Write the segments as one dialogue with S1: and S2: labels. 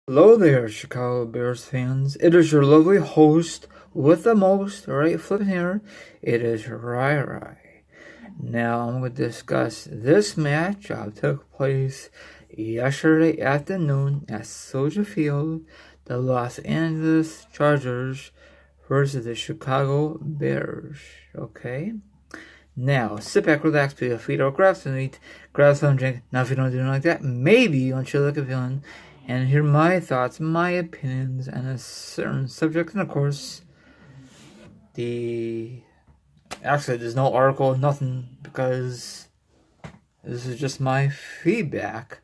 S1: Hello there, Chicago Bears fans. It is your lovely host with the most, right flipping here. It is Rai. Now I'm going to discuss this match that took place yesterday afternoon at Soldier Field, the Los Angeles Chargers versus the Chicago Bears. Okay? Now, sit back, relax, put your feet up, grab some meat, grab some drink. Now, if you don't do it like that, maybe you want to chill like a villain and hear my thoughts, my opinions on a certain subject. And of course, there's no article, nothing, because this is just my feedback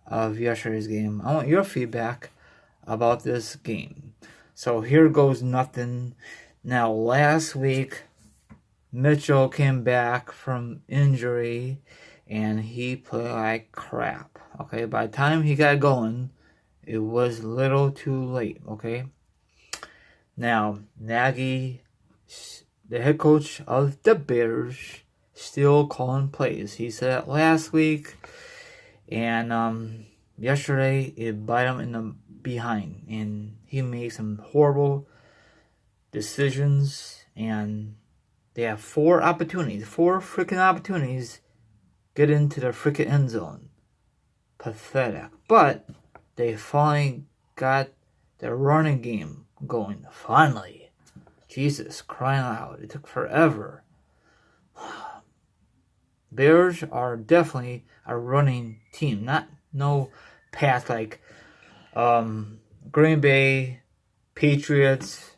S1: of yesterday's game. I want your feedback about this game. So here goes nothing. Now, last week, Mitchell came back from injury and he played like crap. Okay, by the time he got going, it was a little too late. Okay, now Nagy, the head coach of the Bears, still calling plays. He said it last week, and yesterday it bit him in the behind, and he made some horrible decisions. And they have four freaking opportunities, get into the freaking end zone. Pathetic. But they finally got the running game going. Finally. Jesus, crying out. It took forever. Bears are definitely a running team. No path like Green Bay, Patriots,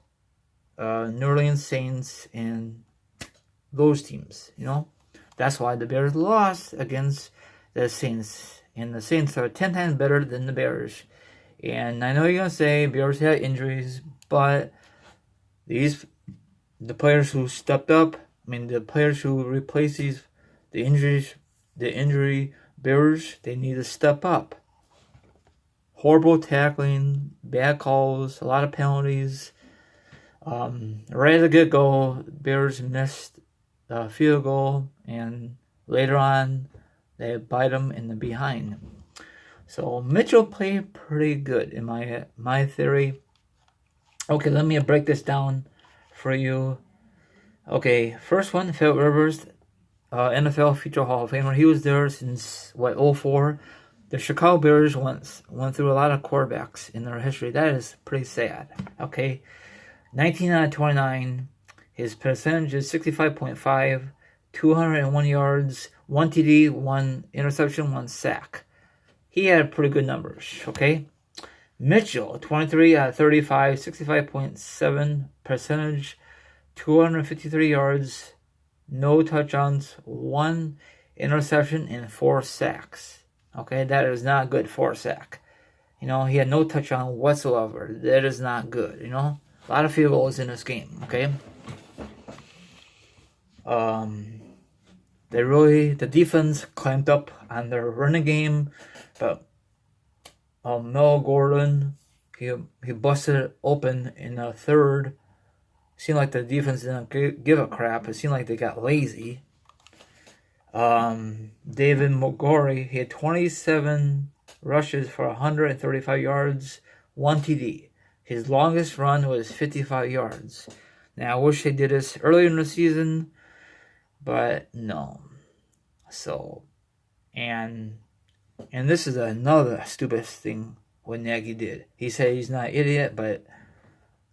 S1: New Orleans Saints, and those teams, That's why the Bears lost against the Saints. And the Saints are 10 times better than the Bears. And I know you're going to say Bears had injuries, but the players who stepped up, the players who replaced the injury Bears, they need to step up. Horrible tackling, bad calls, a lot of penalties. Right at the get-go, Bears missed the field goal, and later on, they bite them in the behind. So Mitchell played pretty good in my theory. Okay, let me break this down for you. Okay, first one, Phil Rivers, NFL future Hall of Famer. He was there since 04. The Chicago Bears went through a lot of quarterbacks in their history. That is pretty sad. Okay, 19 out of 29. His percentage is 65.5, 201 yards, 1 TD, 1 interception, 1 sack. He had pretty good numbers, okay? Mitchell, 23 out of 35, 65.7 percentage, 253 yards, no touchdowns, 1 interception, and 4 sacks. Okay, that is not good for a sack. He had no touchdown whatsoever. That is not good, A lot of field goals in this game, okay? The defense climbed up on their running game, but Mel Gordon, he busted open in the third. Seemed like the defense didn't give a crap. It seemed like they got lazy. David Montgomery, he had 27 rushes for 135 yards, 1 TD. His longest run was 55 yards. Now, I wish they did this earlier in the season, but no. So, and this is another stupid thing what Nagy did. He said he's not an idiot, but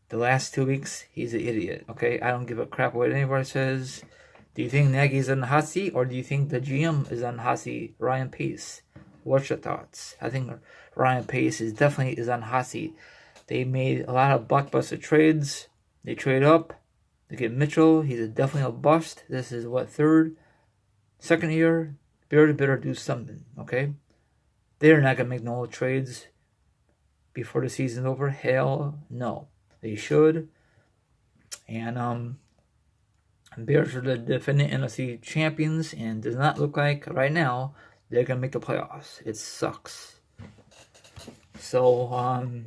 S1: the last 2 weeks, he's an idiot, okay? I don't give a crap what anybody says. Do you think Nagy's on the hot seat, or do you think the GM is on the hot seat, Ryan Pace? What's your thoughts? I think Ryan Pace definitely is on the hot seat. They made a lot of blockbuster trades. They trade up. They get Mitchell. He's definitely a bust. This is second year. Bears better do something, okay? They're not going to make no trades before the season's over. Hell no. They should. And Bears are the defending NFC champions, and does not look like right now they're going to make the playoffs. It sucks. So,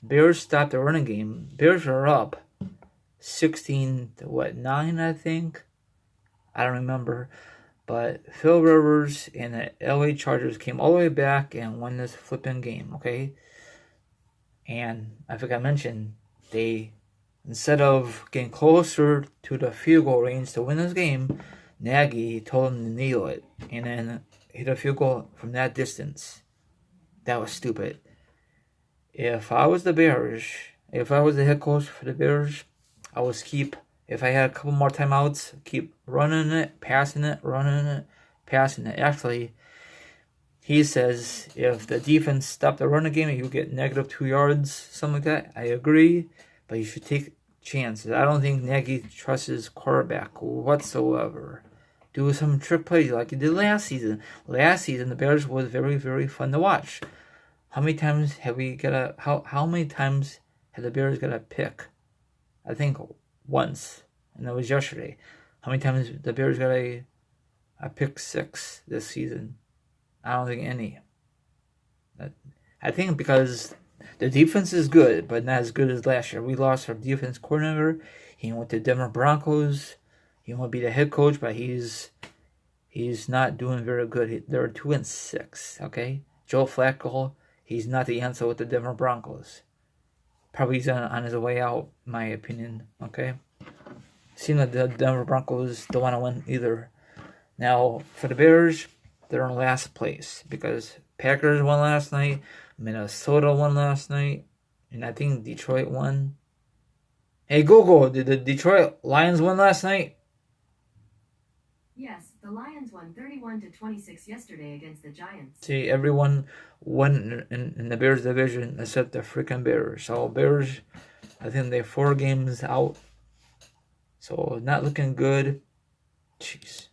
S1: Bears stopped the running game. Bears are up 16-9, I think. I don't remember. But Phil Rivers and the LA Chargers came all the way back and won this flipping game, okay? And I think I mentioned they, instead of getting closer to the field goal range to win this game, Nagy told him to kneel it and then hit a field goal from that distance. That was stupid. If I was the Bears, if I was the head coach for the Bears, I would keep, if I had a couple more timeouts, keep running it, passing it, running it, passing it. Actually, he says if the defense stopped the running game, you get negative 2 yards, something like that. I agree, but you should take chances. I don't think Nagy trusts his quarterback whatsoever. Do some trick plays like he did last season. Last season, the Bears was very, very fun to watch. How many times have we got a how many times have the Bears got a pick? I think once, and that was yesterday. How many times the Bears got a pick six this season? I don't think any. I think because the defense is good, but not as good as last year. We lost our defense coordinator. He went to Denver Broncos. He won't be the head coach, but he's not doing very good. They're 2-6. Okay, Joe Flacco. He's not the answer with the Denver Broncos. Probably he's on his way out, in my opinion. Okay, seems like the Denver Broncos don't want to win either. Now for the Bears, they're in last place because Packers won last night, Minnesota won last night, and I think Detroit won. Hey Google, did the Detroit Lions win last night?
S2: Yes, the Lions won 31-26 yesterday against the Giants.
S1: See, everyone won in the Bears division except the freaking Bears. So Bears, I think they're 4 games out. So not looking good. Jeez.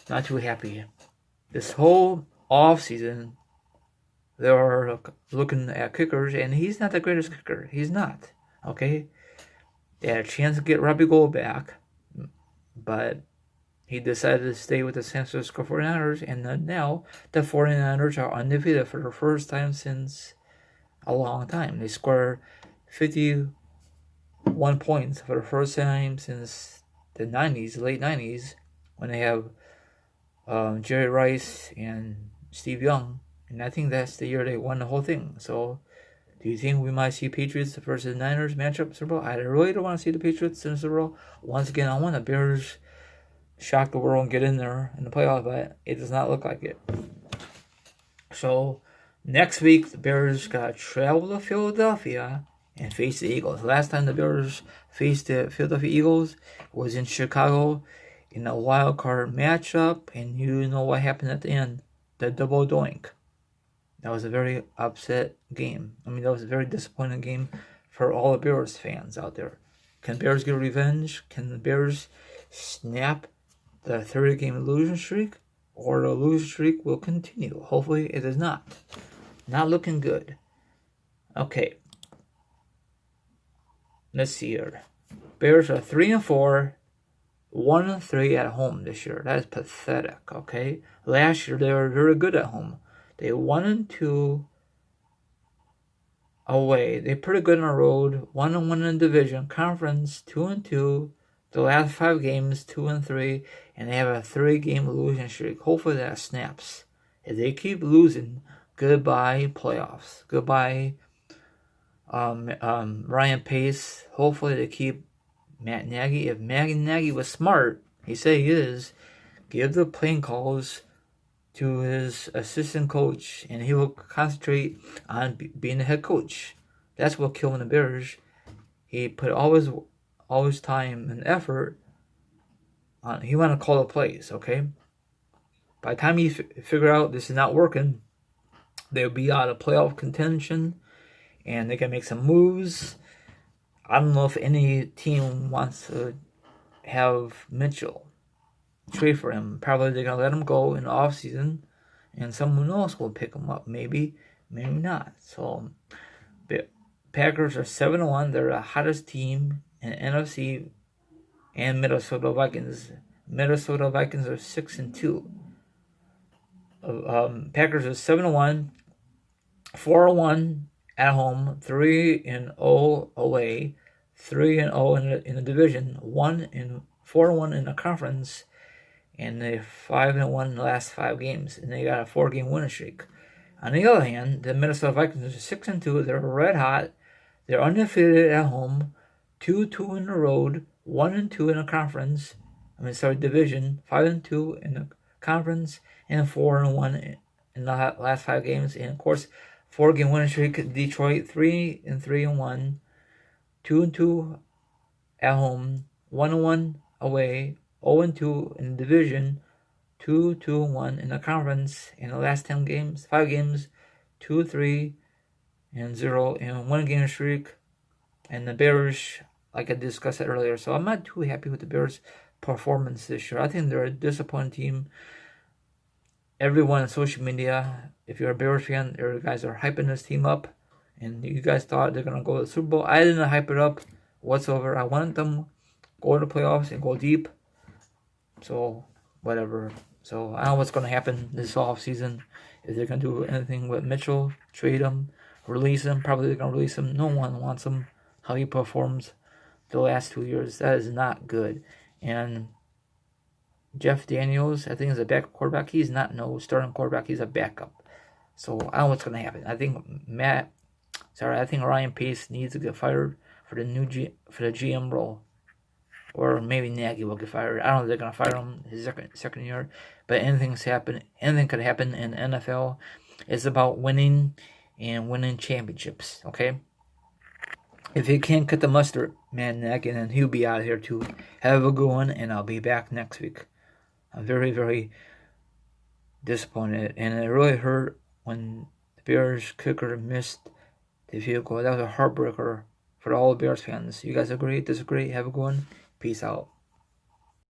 S1: Not too happy. This whole off season, they are looking at kickers, and he's not the greatest kicker. He's not. Okay? They had a chance to get Robbie Gould back, but he decided to stay with the San Francisco 49ers, and now the 49ers are undefeated for the first time since a long time. They scored 51 points for the first time since the 90s, late 90s, when they have Jerry Rice and Steve Young. And I think that's the year they won the whole thing. So, do you think we might see Patriots versus Niners matchup Super Bowl? I really don't want to see the Patriots in the Super Bowl. Once again, I want the Bears shock the world and get in there in the playoffs, but it does not look like it. So next week the Bears got to travel to Philadelphia and face the Eagles. Last time the Bears faced the Philadelphia Eagles was in Chicago in a wild card matchup, and you know what happened at the end. The double doink. That was a very upset game. I mean, that was a very disappointing game for all the Bears fans out there. Can Bears get revenge? Can the Bears snap the 30-game losing streak, or the losing streak will continue? Hopefully it is not. Not looking good. Okay. Let's see here. Bears are 3-4, 1-3 at home this year. That is pathetic, okay? Last year they were very good at home. They 1-2 away. They're pretty good on the road. 1-1 in the division. Conference 2-2. The last 5 games, 2-3, and they have a 3-game losing streak. Hopefully that snaps. If they keep losing, goodbye playoffs. Goodbye Ryan Pace. Hopefully they keep Matt Nagy. If Matt Nagy was smart, he said he is, give the playing calls to his assistant coach, and he will concentrate on being the head coach. That's what killed the Bears. He put all his time and effort on. He want to call the plays, okay? By the time he figure out this is not working, they'll be out of playoff contention, and they can make some moves. I don't know if any team wants to have Mitchell trade for him. Probably they're gonna let him go in the offseason, and someone else will pick him up. Maybe not. So the Packers are 7-1. They're the hottest team in NFC, and Minnesota Vikings. Minnesota Vikings are 6-2. Packers are 7-1, 4-1 at home, 3-0 away, 3-0 in the division, 4-1 in the conference, and they 5-1 in the last 5 games, and they got a 4-game winning streak. On the other hand, the Minnesota Vikings are 6-2. They're red hot. They're undefeated at home, 2-2 in the road, 1-2 in the conference. Division, 5-2 in the conference, and 4-1 in the last 5 games. And of course, 4-game winning streak. Detroit 3-3-1, 2-2 at home, 1-1 away, 0-2 in the division, 2-2-1 in the conference. In the last 5 games, 2-3-0 in 1-game streak. And the Bears, like I discussed earlier, so I'm not too happy with the Bears' performance this year. I think they're a disappointing team. Everyone on social media, if you're a Bears fan, you guys are hyping this team up, and you guys thought they're gonna go to the Super Bowl. I didn't hype it up whatsoever. I wanted them go to the playoffs and go deep. So whatever. So I don't know what's gonna happen this off season. If they're gonna do anything with Mitchell, trade him, release him. Probably they're gonna release him. No one wants him. How he performs the last 2 years, that is not good. And Jeff Daniels, I think, is a backup quarterback. He's not no starting quarterback. He's a backup. So I don't know what's going to happen. I think Ryan Pace needs to get fired for the GM role, or maybe Nagy will get fired. I don't know if they're going to fire him his second year, but anything could happen in the NFL. It's about winning and winning championships. Okay. If he can't cut the mustard, man, Nagy, then he'll be out of here too. Have a good one, and I'll be back next week. I'm very, very disappointed, and it really hurt when the Bears kicker missed the field goal. That was a heartbreaker for all the Bears fans. You guys agree, disagree? Have a good one. Peace out.